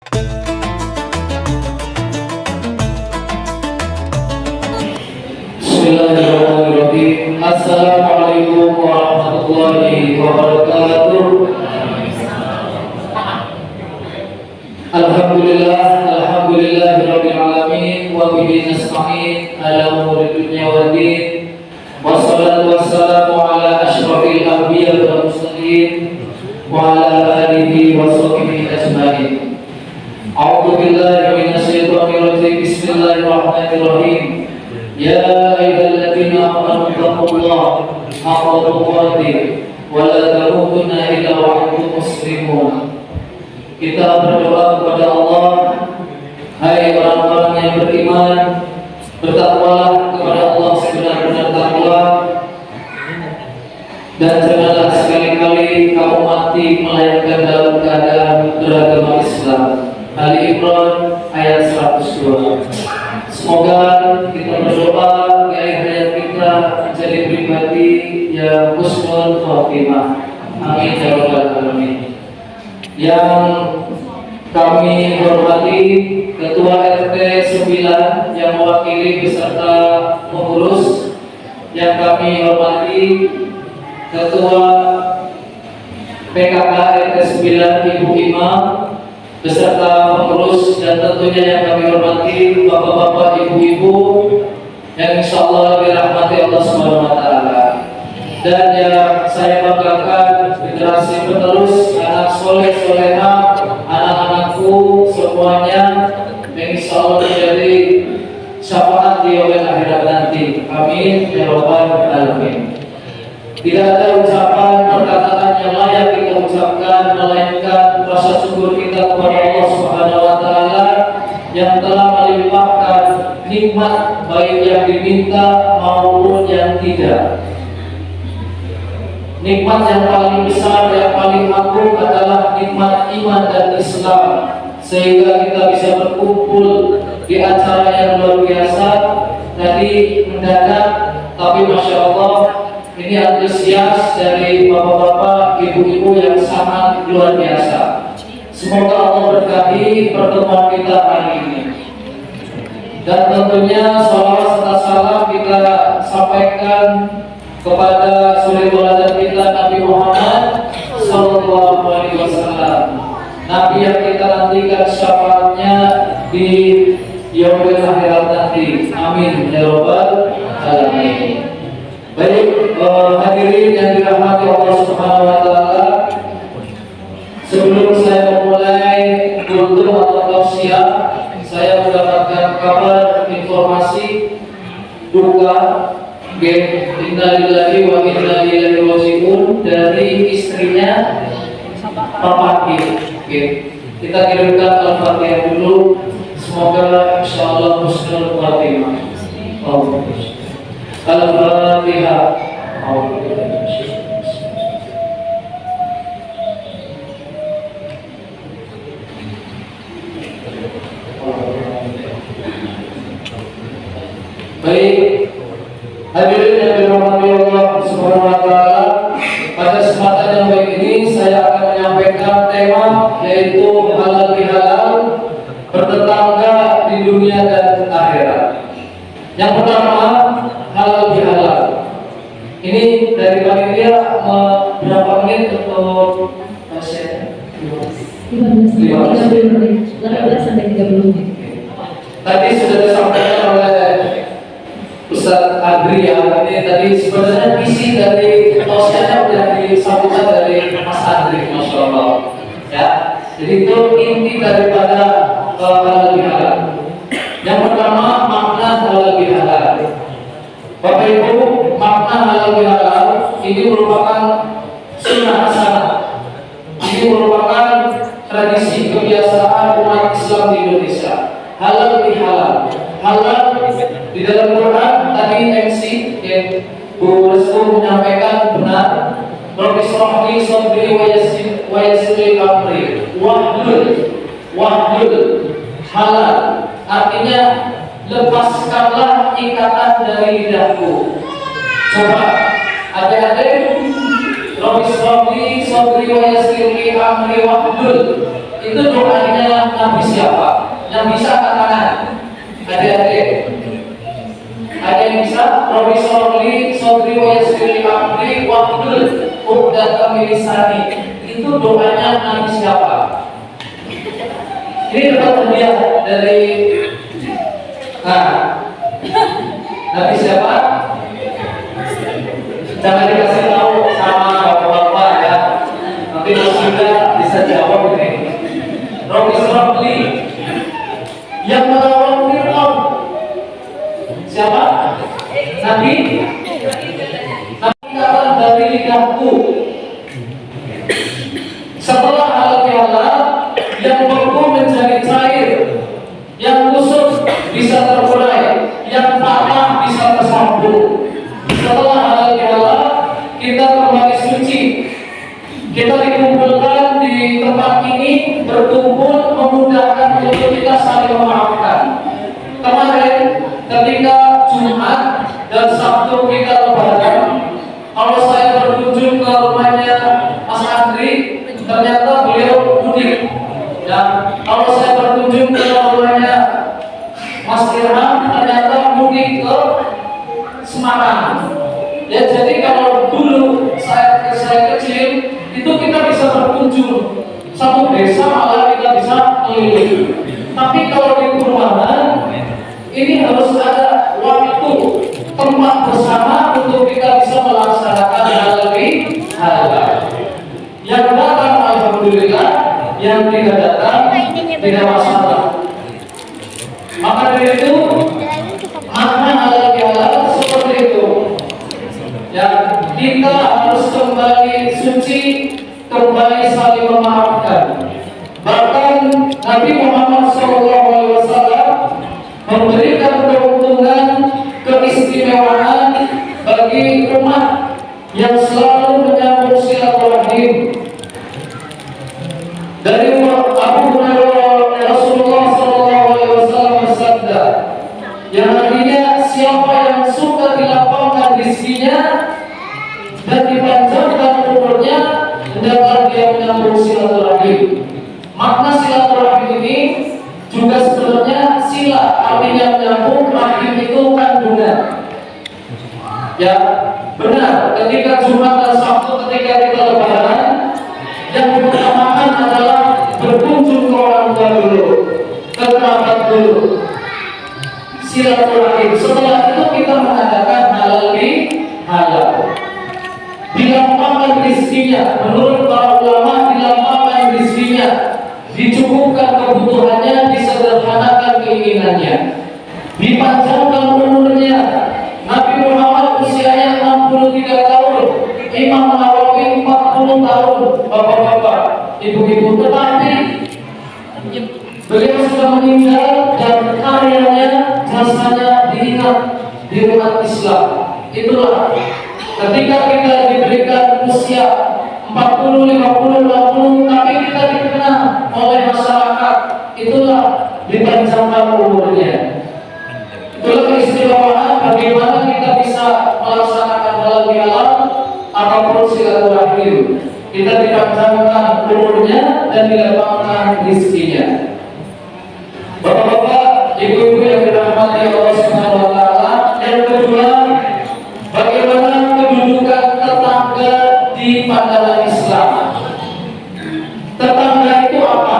Bismillahirrahmanirrahim. Assalamualaikum warahmatullahi wabarakatuh. Alhamdulillahirabbil alamin wa bihi nasta'in ala umuri dunya waddin. Wassalatu wassalamu ala asyrafil anbiya wal mursalin wa ala alihi wa sahbihi ajmain. A'udzu billahi minasy syaithanir rajim. Bismillahirrahmanirrahim. Ya ayyuhalladzina amanu taqullaha haqqa tuqatih wa la tamutunna illa wa antum muslimun. Kita berdoa kepada Allah, hai orang-orang yang beriman, bertakwalah kepada Allah sebenar-benar takwa, dan janganlah sekali-kali kamu mati melainkan dalam keadaan beragama Islam. Ali Imran ayat 102. Semoga kita berdoa di akhir hayat kita menjadi pribadi yang husnul khotimah. Amin ya rabbal alamin. Yang kami hormati Ketua RT 9 yang mewakili beserta pengurus, yang kami hormati Ketua PKK RT 9 Ibu Imam beserta pengurus, dan tentunya yang kami hormati bapak-bapak, ibu-ibu yang insya Allah dirahmati Allah Subhanahu wa Ta'ala, dan yang saya banggakan generasi penerus, anak soleh-solehah, anak-anakku semuanya yang insya Allah menjadi syafaat di yaumil akhirat nanti. Amin ya rabbal alamin. Tidak ada ucapan perkataan yang layak kita ucapkan melainkan rasa syukur kita kepada Allah Subhanahu wa Ta'ala yang telah melimpahkan nikmat baik yang diminta maupun yang tidak. Nikmat yang paling besar, yang paling agung adalah nikmat iman dan Islam, sehingga kita bisa berkumpul di acara yang luar biasa. Tadi mendadak, tapi Masya Allah, ini antusias dari bapak-bapak, ibu-ibu yang sangat luar biasa. Semoga Allah berkahi pertemuan kita hari ini. Dan tentunya salawat serta salam kita sampaikan kepada suri tauladan kita Nabi Muhammad sallallahu alaihi wasallam. Nabi yang kita nantikan syafaatnya di yaumil akhirat nanti. Amin ya rabbal alamin. Baik, hadirin yang dirahmati Allah Subhanahu wa Ta'ala, sebelum saya memulai kultum atau tausiah, saya mendapatkan kabar informasi duka innalillahi wa inna ilaihi raji'un dari istrinya Papa G. Kita kirimkan Al-Fatihah dulu, semoga insyaallah husnul khatimah. Al-Fatihah. Baik, hadirin yang dirahmati Allah Subhanahu wa Ta'ala, pada kesempatan yang baik ini saya akan menyampaikan tema yaitu halal bihalal, bertetangga di dunia dan akhirat. Yang pertama, halal bihalal. Ini dari panitia berapa menit untuk pasien? 15 sampai 30 menit. Tadi sudah disampaikan oleh Ustaz Adri ya. Ini tadi sebenarnya isi dari tausiahnya sudah disampaikan dari Mas Adri, Masya Allah. Ya, jadi itu inti daripada halal bihalal. Yang pertama, makna halal bihalal. Bapak Ibu, makna halal bihalal ini merupakan sunnah hasanah. Ini merupakan tradisi kebiasaan umat Islam di Indonesia. Halal bihalal. Halal di dalam Quran tadi MC Bu Restu menyampaikan benar. Rabbi shrah li sadri wa yassir li amri wahlul halal. Artinya lepaskanlah ikatan dari lidahku. Coba adik-adik, Rabbi shrah li sadri wa yassir li amri wahlul. Itu doanya Nabi Yang bisa angkat tangan. Adik-adik. Ada yang bisa? Robi Sorli, Sodri Wayasri Abdi, Wakil, Uqdat Kamilisani. Itu doanya Nabi siapa? Ini dapat hadiah dari Nabi siapa? Jangan dikasih tahu sama bapak-bapak ya. Nanti Mas Yuda bisa jawab ini. Robi Sorli yang melawan Fir'aun siapa? Nabi kata dari lidahku. Setelah halal bihalal, yang beku menjadi cair, yang kusut bisa terurai, yang patah bisa tersambung. Setelah halal bihalal, kita kembali suci. Kita dikumpulkan di tempat ini berkumpul memudahkan untuk kita saling memaafkan. Kemarin ketika Jumat dan Sabtu kita lebaran, kalau saya berkunjung ke rumahnya Mas Andri, ternyata beliau mudik. Dan kalau saya berkunjung ke rumahnya Mas Irham, ternyata mudik ke Semarang. Ya, jadi kalau dulu saya kecil itu kita bisa berkunjung satu desa, malah kita bisa keliling. Tapi kalau di perumahan ini harus ada waktu tempat bersama untuk kita bisa melaksanakan hal lebih halal. Yang datang alhamdulillah, yang tidak datang tidak masalah. Maka dari itu makna halal bihalal seperti itu. Ya, kita harus kembali suci, kembali saling memaafkan. Bahkan Nabi Muhammad SAW memberikan keuntungan, keistimewaan bagi umat yang selalu menyambung silaturahim. Dari Abu Hurairah Rasulullah SAW bersabda, yang artinya siapa yang suka dilapangkan rezekinya dan dipanjangkan umurnya, hendaklah dia menyambung silaturahim. Makna silaturahim ini juga sebenarnya sila, artinya menyambung, rahim itu kandungan. Ya, benar. Ketika Jumat dan Sabtu ketika kita lebaran, yang diutamakan adalah berkunjung ke orang tua dulu, ke kerabat dulu, silaturahim. Setelah itu kita mengadakan halal bihalal. Dilapangkan rezekinya, menurut para ulama dilapangkan rezekinya, dicukupkan kebutuhannya, disederhanakan keinginannya, dipanjangkan umurnya. Nabi Muhammad usianya 63 tahun, Imam Nawawi 40 tahun, bapak-bapak, ibu-ibu, tetapi beliau sudah meninggal dan karyanya, jasanya diingat di umat Islam. Itulah ketika kita diberikan usia 40, 50, 60, tapi kita dikenal oleh masyarakat, itulah dipanjangkan umurnya. Itulah keistimewaan bagaimana kita bisa melaksanakan halal bihalal ataupun silaturahim. Kita dipanjangkan umurnya dan dilapangkan rezekinya. Bapak-bapak, ibu-ibu yang dirahmati Allah Subhanahu wa taala, yang kedua, bagaimana kedudukan tetangga di pandangan Islam. Tetangga itu apa?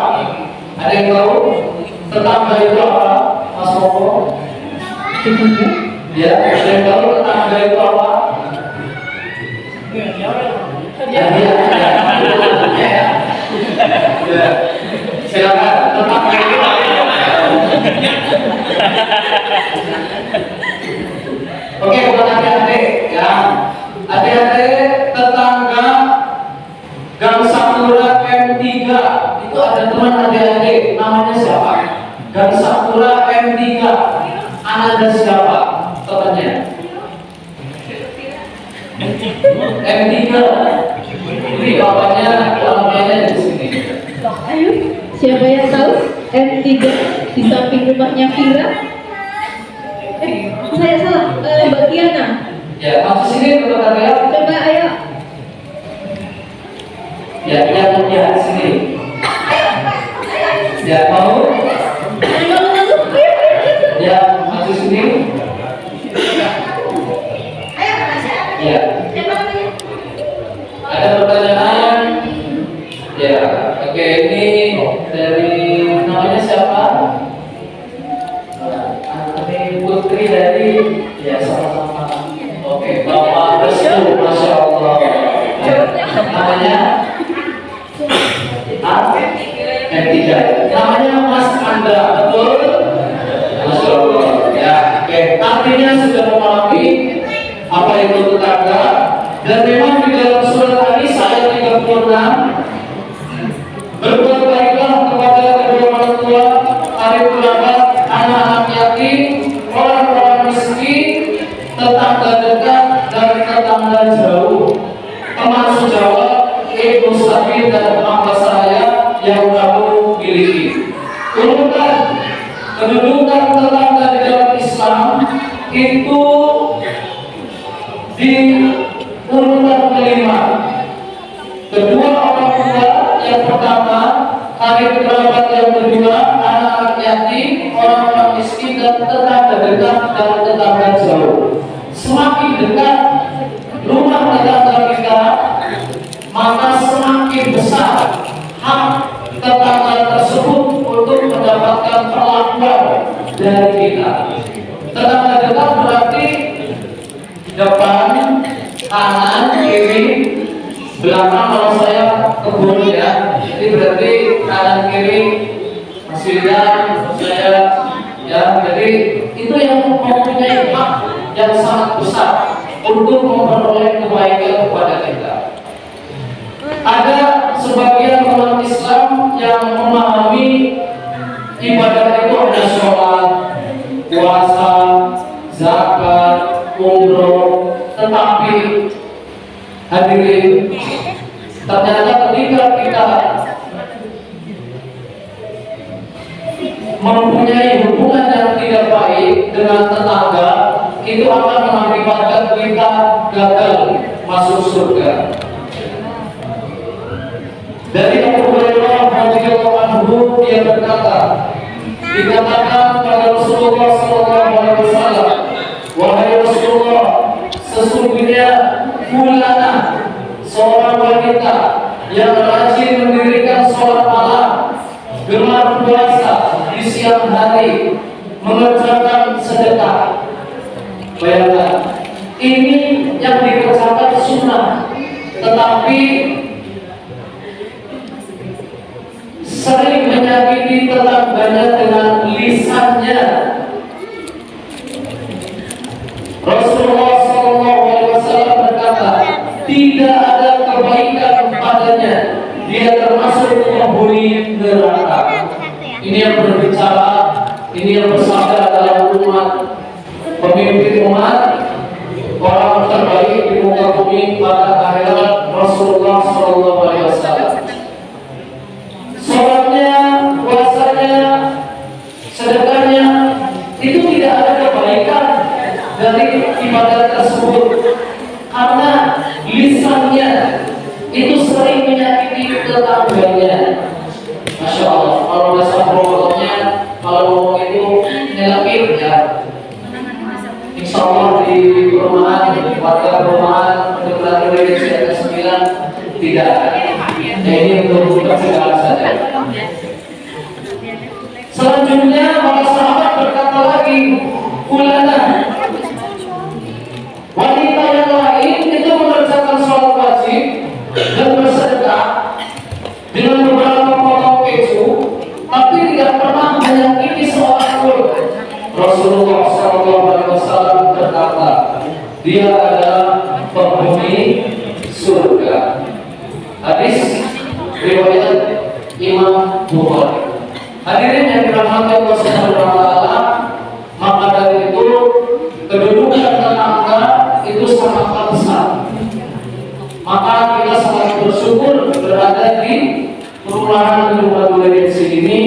Ada yang tahu? Tetangga itu apa? Mas Koko? Ya, ada yang tahu tetangga itu apa? Ya. Silakan, tetangga itu apa? Oke, buat adik-adik ya. Adik-adik tetangga Gang Sakura M3 itu ada teman adik-adik namanya siapa? Gang Sakura M3. Ananda siapa? Temannya? M3. Ini bapaknya, orangnya di sini. Ayo, siapa yang tahu M3 di samping rumahnya Vira? Saya salah, Mbak Kiana. Ya, masuk sini teman ya. Coba ayo. Ya, sini. Ya, mau? Ayo. Ya, sama-sama. Oke, Bapak Restu, Masya Allah. Namanya? Tiga. Namanya Mas Andra, betul? Masya Allah. Ya, oke. Artinya sudah memahami apa itu tetangga. Dan memang di dalam surat An-Nisa ayat 36, berbuat baiklah kepada kedua orang tua, karib kerabat, anak-anak yatim, orang-orang miskin, tetangga dekat dan tetangga jauh, teman sejawat, ibu sapi dan mama saya yang kamu miliki. Urutan kedudukan tetangga di dalam Islam itu di urutan kelima. Kedua orang tua yang pertama, karib kerabat yang kedua, anak-anak yatim, orang-orang miskin dan tetangga dekat dan tetangga jauh. Semakin dekat rumah tetangga kita, maka semakin besar hak tetangga tersebut untuk mendapatkan perlakuan dari kita. Tetangga dekat berarti depan, kanan, kiri, belakang. Kalau saya kebun ya, ini berarti kanan kiri masih saya ya. Jadi itu yang mempunyai hak yang sangat besar untuk memperoleh kebaikan kepada kita. Ada sebagian umat Islam yang memahami ibadah itu ada sholat, puasa, zakat, umroh, tetapi hadirin, ternyata ketika kita mempunyai hubungan yang tidak baik dengan tetangga, itu akan mengakibatkan kita gagal masuk surga. Dari Abu Hurairah radhiyallahu anhu, dia berkata, dikatakan pada Rasulullah SAW, wahai Rasulullah, sesungguhnya fulana, seorang wanita yang rajin mendirikan sholat malam, gemar puasa di siang hari, mengerjakan sedekah. Bayangkan, ini yang dikerjakan sunnah, tetapi sering menyakiti tetangganya dengan lisannya. Rasulullah SAW berkata, tidak ada kebaikan padanya, dia termasuk penghuni neraka. Ini yang berbicara, ini yang bersabda dalam umat, pemimpin umat, orang terbaik di muka bumi pada akhirat, Rasulullah SAW. Sholatnya, puasanya, sedekahnya, itu tidak ada kebaikan dari ibadah tersebut, karena lisannya itu sering menyakiti tetangganya. Masya Allah, kalau bahasa provokatnya, kalau ngomong itu nyelakir ya. Insya Allah di perumahan, warga perumahan, pendekatan Indonesia ke-9 tidak. Ini untuk pencegahan saja. Selanjutnya para sahabat berkata lagi, fulana, wanita yang lain itu mengerjakan sholat wajib dan bersedekah dengan beberapa potong keju, tapi tidak pernah menyakiti seorang pun. Rasulullah SAW berkata, dia adalah penghuni surga. Hadis riwayat Imam Bukhari. Hadirin yang dirahmati Allah Subhanahu wa taala, maka dari itu kedudukan tetangga itu sangat besar. Maka kita sangat bersyukur berada di perumahan Rumah Durensi ini,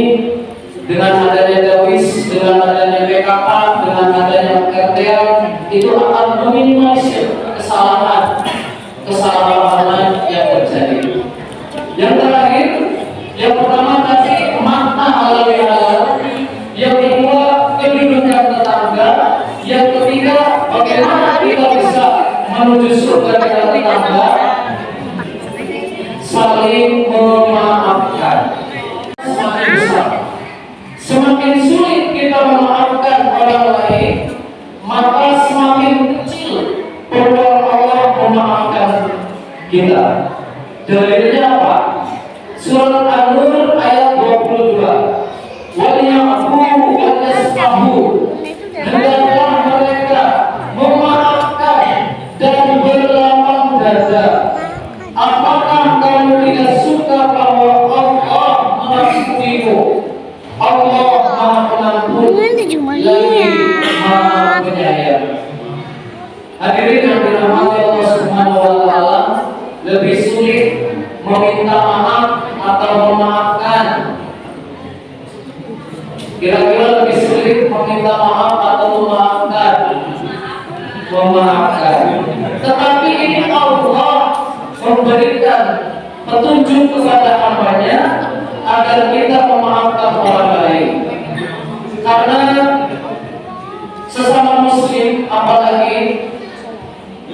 dengan adanya Dawis, dengan adanya PKK, dengan adanya RTL, itu akan meminimalisir kesalahan yang terjadi. Yang terakhir, yang pertama tadi makna halal bihalal, yang kedua kedudukan tetangga, yang ketiga bagaimana kita bisa menuju surga dengan tetangga, saling memaafkan. Semakin sulit kita memaafkan orang lain, maka waliyafu walyasfahu. Hendaklah mereka memaafkan dan berlapang dada. Apakah kamu tidak suka bahwa Allah mengampunimu? Allah Maha Pengampun lagi Maha Penyayang. Hadirin yang dirahmati Allah Subhanahu wa taala, lebih sulit meminta maaf atau memaafkan? Kira-kira lebih sulit meminta maaf atau memaafkan? Memaafkan. Tetapi ini Allah memberikan petunjuk kepada hamba-Nya agar kita memaafkan orang lain. Karena sesama muslim apalagi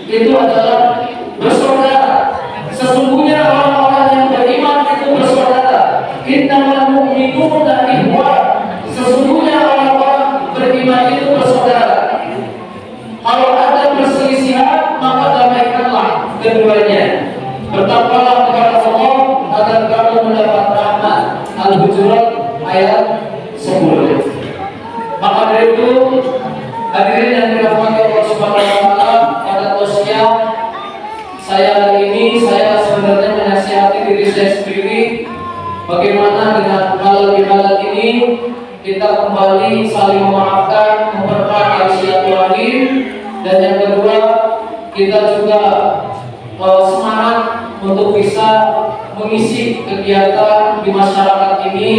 itu adalah bersaudara. Sesungguhnya orang-orang yang beriman itu bersaudara. Innamal mu'minuna ikhwah. Sesungguhnya orang-orang beriman itu bersaudara. Kalau ada perselisihan, maka damaikanlah keduanya. Bertakwalah kepada Allah agar kamu mendapat rahmat. Al-Hujurat ayat 10. Maka dari itu, hadirin yang dirahmati Allah Subhanahu wa taala, pada tausiah saya hari ini saya sebenarnya menasihati diri saya sendiri bagaimana dengan hal ini kita kembali saling memaafkan, mempererat silaturahim, dan yang kedua kita juga semangat untuk bisa mengisi kegiatan di masyarakat ini,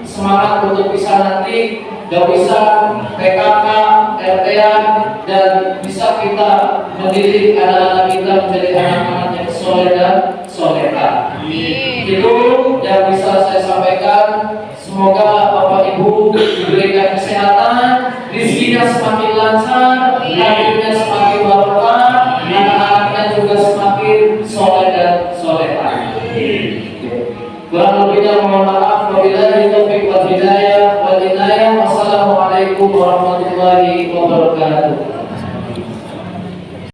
semangat untuk bisa nanti bisa PKK, RT-an, dan bisa kita mendidik anak-anak kita menjadi anak-anak yang soleh dan solehah. Itu yang bisa saya sampaikan. Semoga Bapak Ibu diberikan kesehatan, rezekinya semakin lancar, hidupnya semakin barokah, anak-anaknya juga semakin soleh dan solehah. Kurang lebihnya mohon maaf. Wabillahi taufiq wal hidayah. Wassalamualaikum warahmatullahi wabarakatuh.